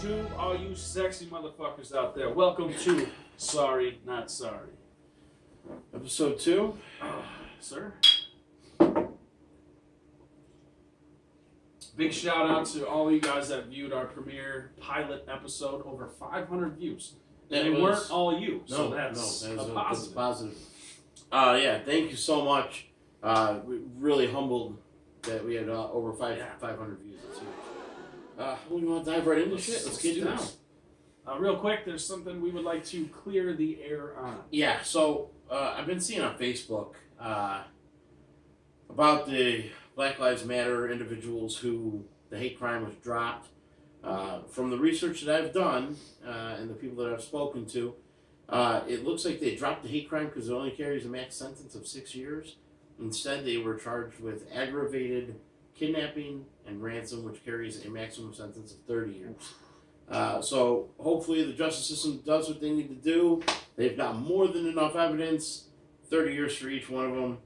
to all you sexy motherfuckers out there. Welcome to Sorry Not Sorry. Episode 2. Sir. Big shout out to all you guys that viewed our premiere pilot episode. Over 500 views. And they weren't all you, so that's a positive. Yeah, thank you so much. We really humbled that we had over 500 views. That's huge. We want to dive right into shit. Let's get down. Real quick, there's something we would like to clear the air on. Yeah, so I've been seeing on Facebook about the Black Lives Matter individuals who the hate crime was dropped. From the research that I've done and the people that I've spoken to, it looks like they dropped the hate crime because it only carries a max sentence of 6 years. Instead, they were charged with aggravated kidnapping and ransom, which carries a maximum sentence of 30 years. So hopefully the justice system does what they need to do. They've got more than enough evidence. 30 years for each one of them.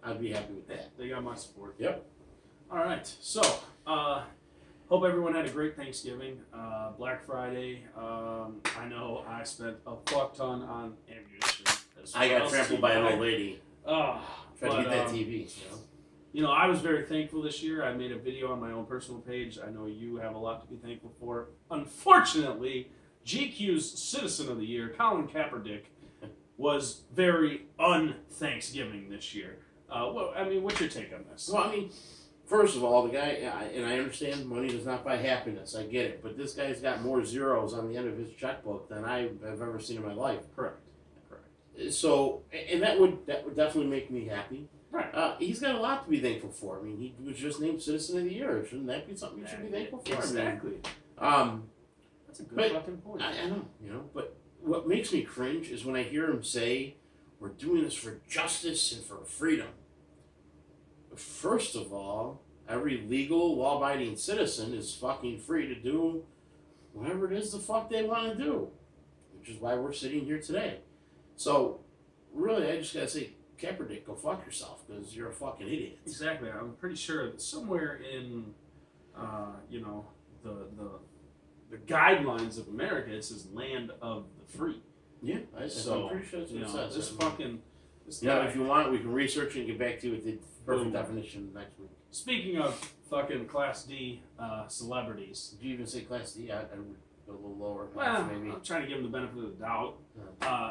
I'd be happy with that. They got my support. Yep. All right. So, hope everyone had a great Thanksgiving. Black Friday. I know I spent a fuck ton on ammunition. I got trampled by an old lady. Tried to get that TV, You know, I was very thankful this year. I made a video on my own personal page. I know you have a lot to be thankful for. Unfortunately, GQ's Citizen of the Year, Collin Kaeperdick, was very un-Thanksgiving this year. What's your take on this? Well, first of all, the guy, and I understand money does not buy happiness. I get it. But this guy's got more zeros on the end of his checkbook than I have ever seen in my life. Correct. So, and that would definitely make me happy. Right. He's got a lot to be thankful for. He was just named Citizen of the Year. Shouldn't that be something you should be thankful for? Exactly. That's a good fucking point. I know, but what makes me cringe is when I hear him say, we're doing this for justice and for freedom. First of all, every legal, law-abiding citizen is fucking free to do whatever it is the fuck they want to do, which is why we're sitting here today. So, really, I just gotta say, Kaeperdick, go fuck yourself, because you're a fucking idiot. Exactly. I'm pretty sure that somewhere in, the guidelines of America, it says land of the free. Yeah, I'm pretty sure that's what it says. This fucking... if you want, we can research it and get back to you with the perfect definition next week. Speaking of fucking Class D celebrities... Did you even say Class D? I would go a little lower. Well, maybe. I'm trying to give him the benefit of the doubt.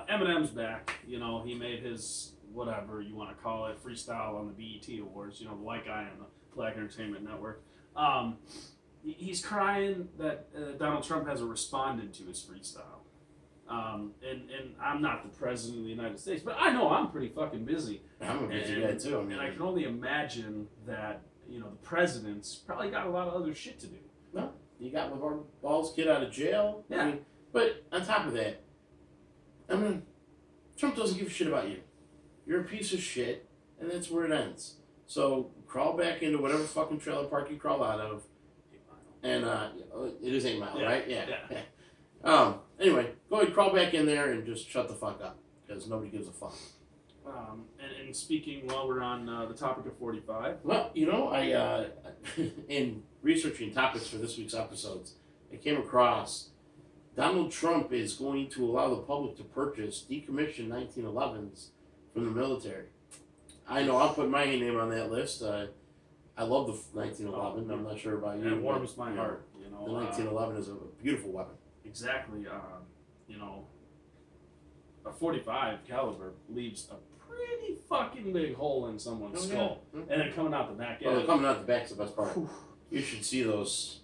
Eminem's back. He made his... whatever you want to call it, freestyle on the BET Awards, the white guy on the Black Entertainment Network. He's crying that Donald Trump hasn't responded to his freestyle. And I'm not the president of the United States, but I know I'm pretty fucking busy. I'm a busy guy too. And I can only imagine that, the president's probably got a lot of other shit to do. No, you got LeVar Ball's kid out of jail. Yeah. But on top of that, Trump doesn't give a shit about you. You're a piece of shit, and that's where it ends. So crawl back into whatever fucking trailer park you crawl out of. And it is 8 Mile, right? Yeah. Anyway, go ahead, crawl back in there and just shut the fuck up, because nobody gives a fuck. And speaking while we're on the topic of 45. Well, I in researching topics for this week's episodes, I came across Donald Trump is going to allow the public to purchase decommissioned 1911s from the military. I know I'll put my name on that list. I love the 1911. I'm not sure about you. It warms my heart. The 1911 is a beautiful weapon. Exactly. A 45 caliber leaves a pretty fucking big hole in someone's skull, and then coming out the back end. Oh, coming out the back's the best part. You should see those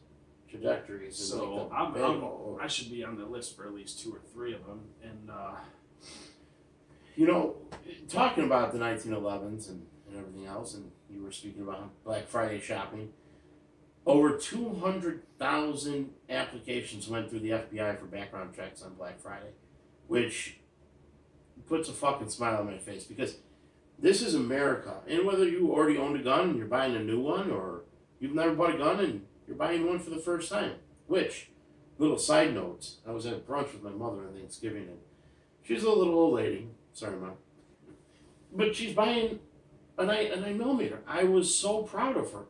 trajectories. So I should be on the list for at least 2 or 3 of them, and. Talking about the 1911s and everything else, and you were speaking about Black Friday shopping, over 200,000 applications went through the FBI for background checks on Black Friday, which puts a fucking smile on my face, because this is America. And whether you already owned a gun and you're buying a new one, or you've never bought a gun and you're buying one for the first time, which, little side notes, I was at brunch with my mother on Thanksgiving, and she's a little old lady. Sorry, Mom. But she's buying a 9mm. I was so proud of her.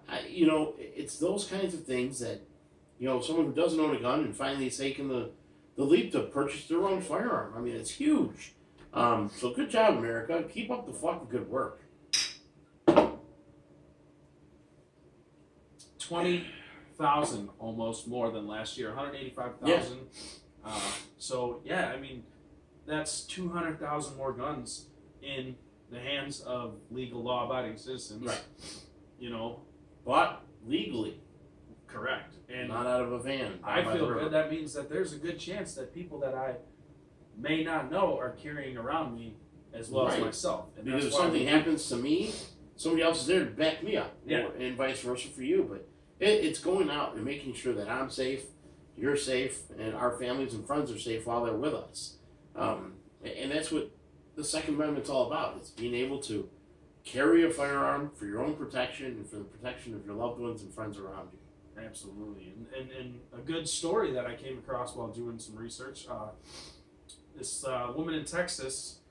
It's those kinds of things that someone who doesn't own a gun and finally is taking the leap to purchase their own firearm. I mean, it's huge. So good job, America. Keep up the fucking good work. 20,000 almost more than last year, 185,000. So yeah, I mean, that's 200,000 more guns in the hands of legal, law-abiding citizens. Right. But legally. Correct. And not out of a van. I feel good. That means that there's a good chance that people that I may not know are carrying around me as well as myself. And because if something happens to me, somebody else is there to back me up. Yeah. And vice versa for you. But it's going out and making sure that I'm safe, you're safe, and our families and friends are safe while they're with us. And that's what the Second Amendment's all about. It's being able to carry a firearm for your own protection and for the protection of your loved ones and friends around you. Absolutely. And a good story that I came across while doing some research, this woman in Texas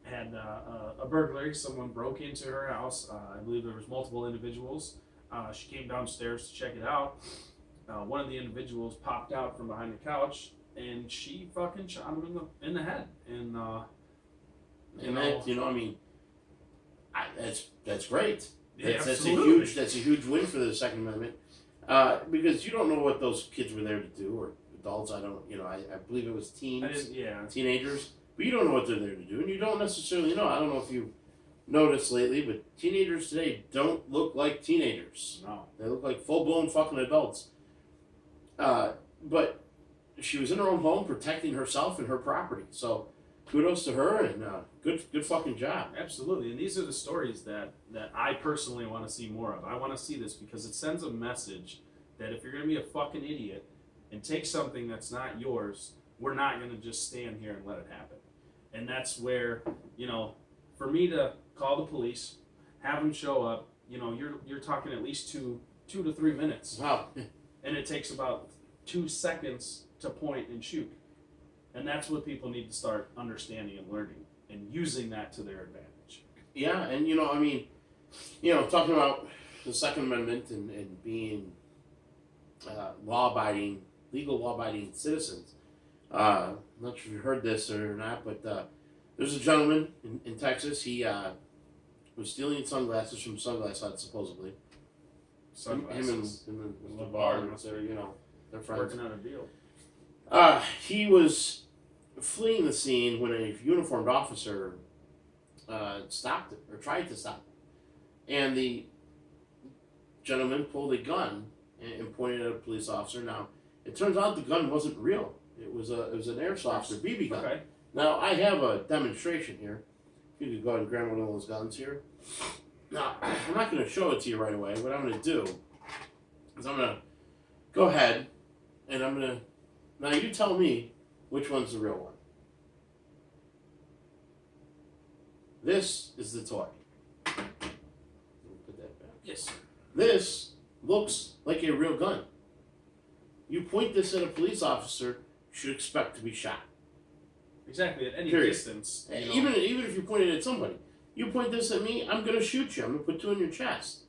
had a burglary. Someone broke into her house. I believe there was multiple individuals. She came downstairs to check it out. One of the individuals popped out from behind the couch, and she fucking shot him in the head. And that's great. Yeah, that's a huge win for the Second Amendment. Because you don't know what those kids were there to do, or adults. I believe it was teenagers, but you don't know what they're there to do, and you don't necessarily know. I don't know if you noticed lately, but teenagers today don't look like teenagers. No, they look like full-blown fucking adults. But she was in her own home protecting herself and her property. So kudos to her, and good fucking job. Absolutely, and these are the stories that I personally want to see more of. I want to see this because it sends a message that if you're going to be a fucking idiot and take something that's not yours, we're not going to just stand here and let it happen. And that's where, for me to call the police, have them show up, you're talking at least two to 3 minutes. Wow. And it takes about 2 seconds to point and shoot. And that's what people need to start understanding and learning and using that to their advantage. Yeah, and talking about the Second Amendment and being legal law-abiding citizens. I'm not sure if you heard this or not, but there's a gentleman in Texas. He was stealing sunglasses from Sunglass Hut, supposedly. Sunglasses. Him and the bar, they're friends. Working out a deal. He was fleeing the scene when a uniformed officer stopped it, or tried to stop it. And the gentleman pulled a gun and pointed at a police officer. Now, it turns out the gun wasn't real. It was an airsoft or BB gun. Okay. Now, I have a demonstration here. If you could go ahead and grab one of those guns here. Now, I'm not going to show it to you right away. What I'm going to do is I'm going to go ahead and I'm going to... Now, you tell me which one's the real one. This is the toy. Put that back. Yes, sir. This looks like a real gun. You point this at a police officer, you should expect to be shot. Exactly, at any distance. Even if you point it at somebody. You point this at me, I'm going to shoot you. I'm going to put 2 in your chest.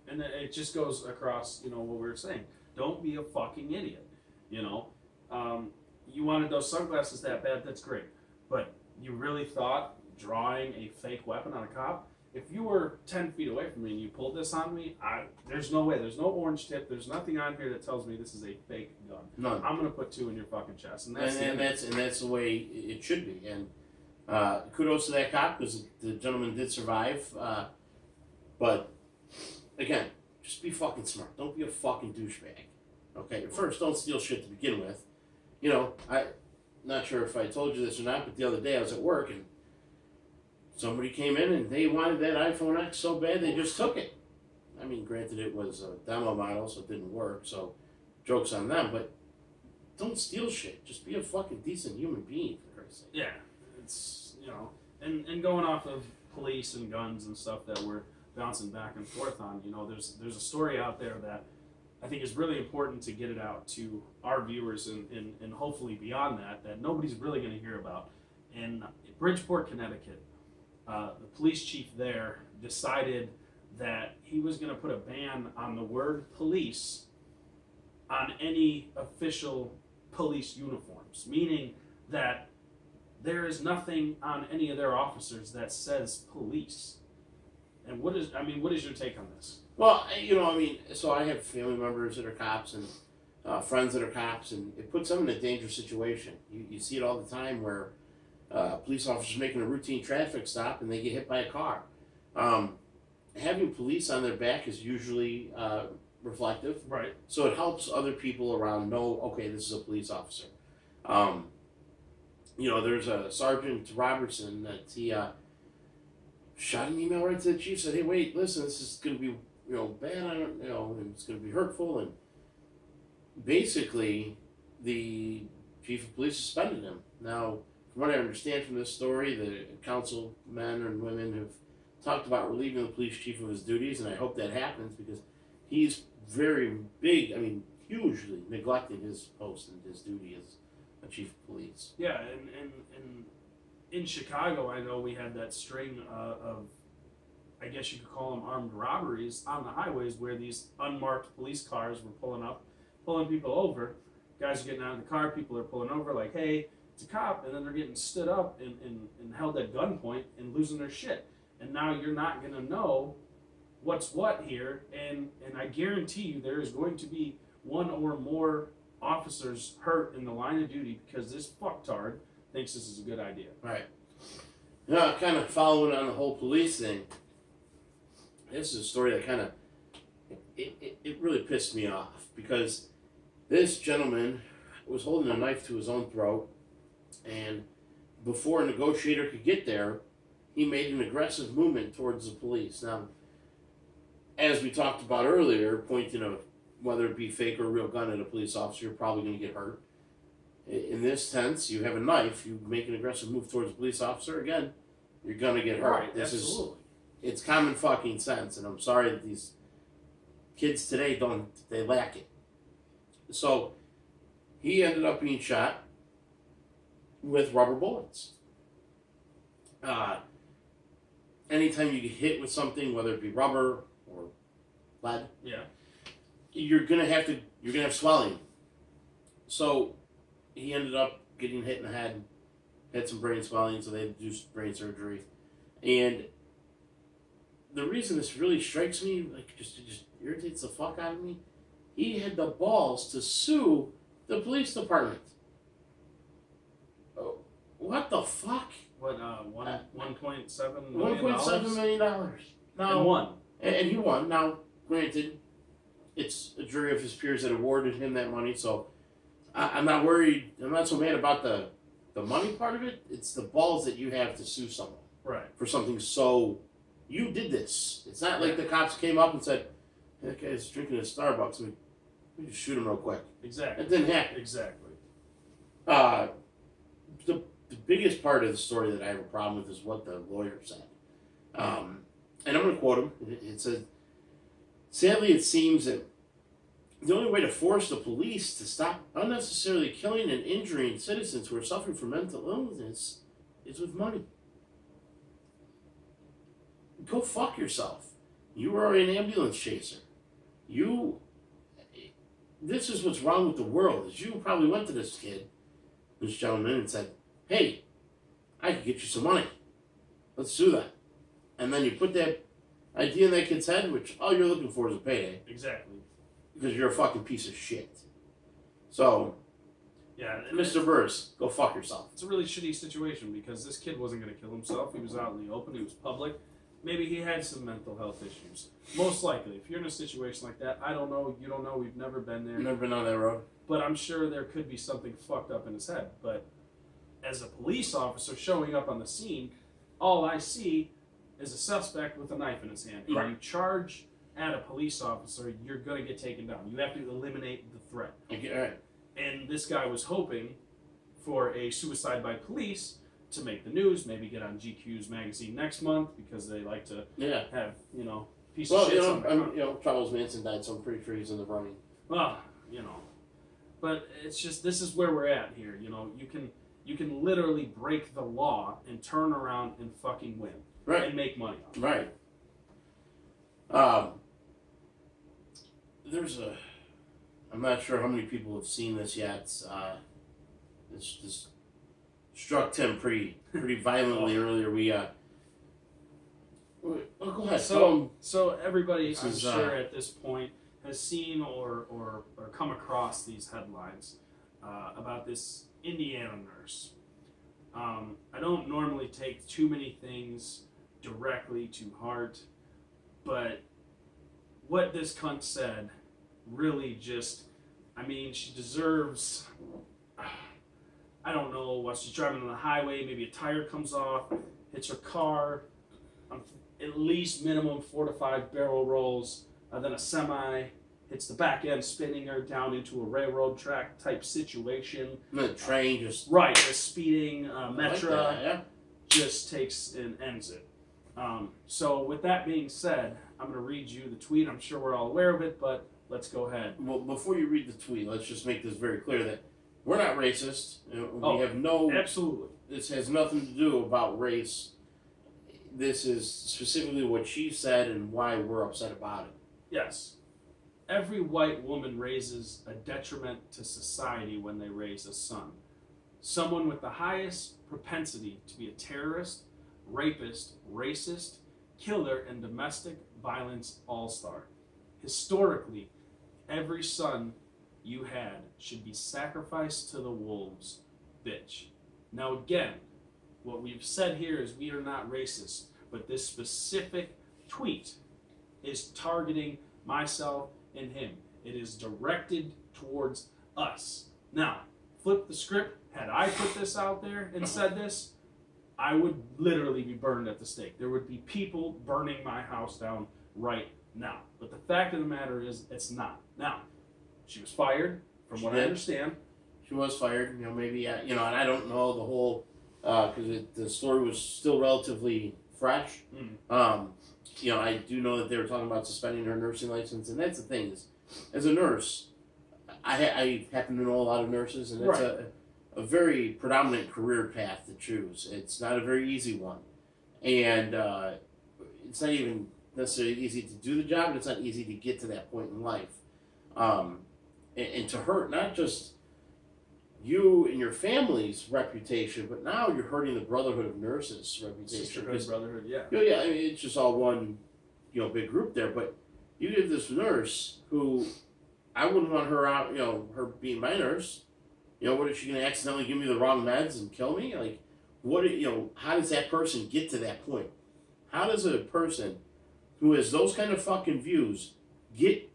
And then it just goes across, what we were saying. Don't be a fucking idiot. You wanted those sunglasses that bad, that's great. But you really thought drawing a fake weapon on a cop? If you were 10 feet away from me and you pulled this on me, there's no way. There's no orange tip. There's nothing on here that tells me this is a fake gun. None. I'm going to put 2 in your fucking chest. And that's the way it should be. And kudos to that cop, because the gentleman did survive. But, again, just be fucking smart. Don't be a fucking douchebag. Okay? First, don't steal shit to begin with. I'm not sure if I told you this or not, but the other day I was at work and somebody came in and they wanted that iPhone X so bad they just took it. I mean, granted it was a demo model, so it didn't work, so joke's on them, but don't steal shit. Just be a fucking decent human being, for Christ's sake. Yeah, it's, and going off of police and guns and stuff that we're bouncing back and forth on, there's a story out there that I think is really important to get it out to our viewers and hopefully beyond that nobody's really going to hear about. In Bridgeport, Connecticut, the police chief there decided that he was going to put a ban on the word police on any official police uniforms, meaning that there is nothing on any of their officers that says police. And what is your take on this? Well, so I have family members that are cops and friends that are cops, and it puts them in a dangerous situation. You see it all the time where police officers making a routine traffic stop and they get hit by a car. Having police on their back is usually reflective. Right. So it helps other people around know, okay, this is a police officer. There's a Sergeant Robertson that he shot an email right to the chief, said, hey, wait, listen, this is going to be, bad, and it's going to be hurtful. And basically, the chief of police suspended him. Now, from what I understand from this story, the councilmen and women have talked about relieving the police chief of his duties, and I hope that happens because he's very big, hugely neglecting his post and his duty as a chief of police. Yeah, and in Chicago, I know we had that string of, I guess you could call them armed robberies on the highways where these unmarked police cars were pulling people over. Guys are getting out of the car, people are pulling over like, hey, it's a cop, and then they're getting stood up and held at gunpoint and losing their shit. And now you're not going to know what's what here, and I guarantee you there is going to be one or more officers hurt in the line of duty because this fucktard thinks this is a good idea. Right. Kind of following on the whole police thing, this is a story that kind of, it really pissed me off because this gentleman was holding a knife to his own throat, and before a negotiator could get there, he made an aggressive movement towards the police. Now, as we talked about earlier, pointing a, whether it be fake or real gun at a police officer, you're probably going to get hurt. In this sense, you have a knife, you make an aggressive move towards a police officer, again, you're going to get hurt. Right, absolutely. It's common fucking sense, and I'm sorry that these kids today they lack it. So, he ended up being shot with rubber bullets. Anytime you get hit with something, whether it be rubber or lead, yeah, you're gonna have swelling. So he ended up getting hit in the head, had some brain swelling, so they had to do brain surgery. And the reason this really strikes me, like just irritates the fuck out of me, he had the balls to sue the police department. Oh, what the fuck? What, $1.7 million? $1.7 million. Now, and won. And he won. Now, granted, it's a jury of his peers that awarded him that money, so I'm not worried. I'm not so mad about the money part of it. It's the balls that you have to sue someone. Right. For something so... You did this. It's not like the cops came up and said, hey, that guy's drinking at Starbucks. We just shoot him real quick. Exactly. It didn't happen. Exactly. The biggest part of the story that I have a problem with is what the lawyer said. And I'm going to quote him. It says, sadly, it seems that the only way to force the police to stop unnecessarily killing and injuring citizens who are suffering from mental illness is with money. Go fuck yourself. You are an ambulance chaser. This is what's wrong with the world, is you probably went to this gentleman, and said, hey, I can get you some money. Let's do that. And then you put that idea in that kid's head, which all you're looking for is a payday. Exactly. Because you're a fucking piece of shit. So, yeah, Mr. Burrs, go fuck yourself. It's a really shitty situation because this kid wasn't going to kill himself. He was out in the open. He was public. Maybe he had some mental health issues. Most likely. If you're in a situation like that, I don't know. You don't know. We've never been there. Never been on that road. But I'm sure there could be something fucked up in his head. But as a police officer showing up on the scene, all I see is a suspect with a knife in his hand. And right. You charge at a police officer, you're going to get taken down. You have to eliminate the threat. Okay, all right. And this guy was hoping for a suicide by police to make the news, maybe get on GQ's magazine next month because they like to have, piece of shit. Charles Manson died, so I'm pretty sure he's in the running. Well, but it's just, this is where we're at here. You can literally break the law and turn around and fucking win. Right. And make money off it. Right. There's I'm not sure how many people have seen this yet. This struck Tim pretty violently earlier. Go ahead. So everybody, I'm is, sure at this point, has seen or come across these headlines about this Indiana nurse. I don't normally take too many things directly to heart, but what this cunt said really just, I mean, she deserves, I don't know, while she's driving on the highway, maybe a tire comes off, hits her car, at least minimum 4 to 5 barrel rolls, then a semi hits the back end, spinning her down into a railroad track type situation. The train just... Right, a speeding Metro like that, yeah. just takes and ends it. So with that being said, I'm going to read you the tweet. I'm sure we're all aware of it, but let's go ahead. Well, before you read the tweet, let's just make this very clear that we're not racist. We have no... Absolutely. This has nothing to do about race. This is specifically what she said and why we're upset about it. Yes. Every white woman raises a detriment to society when they raise a son. Someone with the highest propensity to be a terrorist, rapist, racist, killer, and domestic violence all-star. Historically, every son you had should be sacrificed to the wolves, bitch. Now again, what we've said here is we are not racist, but this specific tweet is targeting myself and him. It is directed towards us. Now, flip the script. Had I put this out there and said this, I would literally be burned at the stake. There would be people burning my house down right now. But the fact of the matter is, it's not. Now, she was fired, from what I understand. She was fired. Maybe, and I don't know the whole... because the story was still relatively fresh. I do know that they were talking about suspending her nursing license, and that's the thing is, as a nurse, I happen to know a lot of nurses, and it's a very predominant career path to choose. It's not a very easy one, and it's not even necessarily easy to do the job, but it's not easy to get to that point in life. And to hurt not just you and your family's reputation, but now you're hurting the Brotherhood of Nurses' reputation. Sisterhood, brotherhood, yeah. Yeah, I mean, it's just all one, big group there. But you get this nurse who, I wouldn't want her out, her being my nurse. What is she going to accidentally give me the wrong meds and kill me? Like, how does that person get to that point? How does a person who has those kind of fucking views get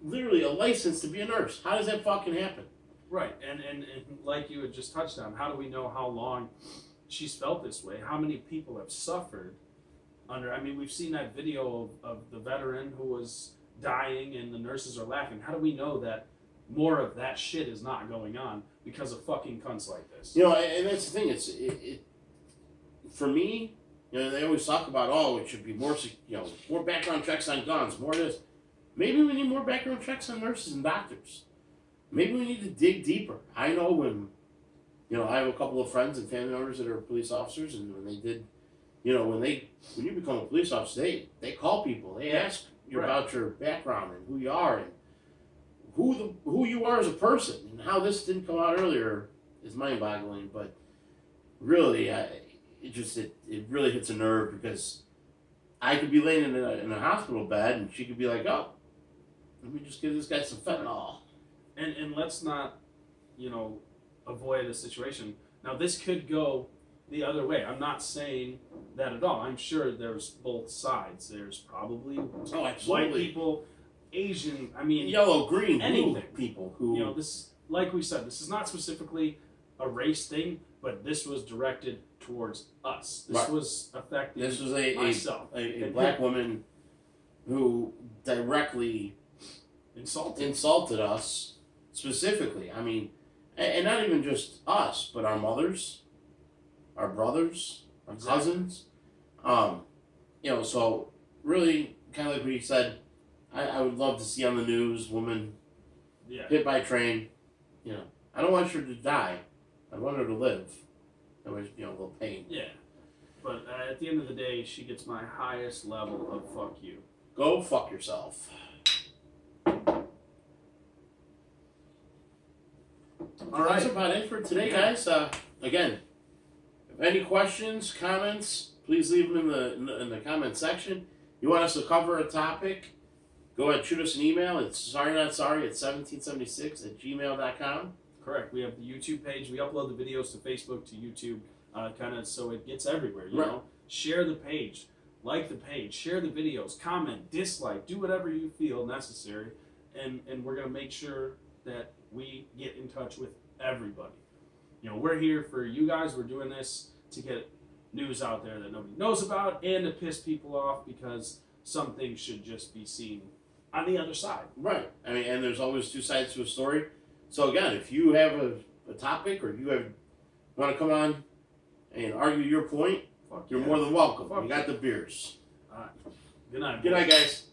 literally a license to be a nurse? How does that fucking happen? Right, and like you had just touched on, how do we know how long she's felt this way? How many people have suffered under... I mean, we've seen that video of the veteran who was dying and the nurses are laughing. How do we know that more of that shit is not going on because of fucking cunts like this? And that's the thing. It for me, they always talk about, it should be more, more background checks on guns, more this. Maybe we need more background checks on nurses and doctors. Maybe we need to dig deeper. I know when, I have a couple of friends and family members that are police officers, and when they did, when you become a police officer, they call people. They ask you about your background and who you are and who you are as a person. And how this didn't come out earlier is mind-boggling. But really, it really hits a nerve because I could be laying in a hospital bed and she could be like, oh, let me just give this guy some fentanyl. And let's not, avoid a situation. Now, this could go the other way. I'm not saying that at all. I'm sure there's both sides. There's probably white people, Asian, yellow, green, anything. Blue people who... this, like we said, this is not specifically a race thing, but this was directed towards us. This was affecting myself. A black woman who directly insulted us. Specifically, and not even just us, but our mothers, our brothers, our cousins. So really, kind of like what he said, I would love to see on the news woman hit by train. I don't want her to die. I want her to live. That was, a little pain. Yeah, but at the end of the day, she gets my highest level of fuck you. Go fuck yourself. about it for today, guys. Again, if any questions, comments, please leave them in the comment section. You want us to cover a topic, go ahead and shoot us an email. It's sorrynotssorry@1776@gmail.com. Correct. We have the YouTube page. We upload the videos to Facebook, to YouTube, kind of so it gets everywhere. You know, share the page, like the page, share the videos, comment, dislike, do whatever you feel necessary, and we're gonna make sure that we get in touch with everybody. You know, we're here for you guys. We're doing this to get news out there that nobody knows about and to piss people off, because some things should just be seen on the other side. Right. I mean, and there's always two sides to a story. So again, if you have a topic or you want to come on and argue your point, you're more than welcome. You got the beers. Good night. Good night, guys.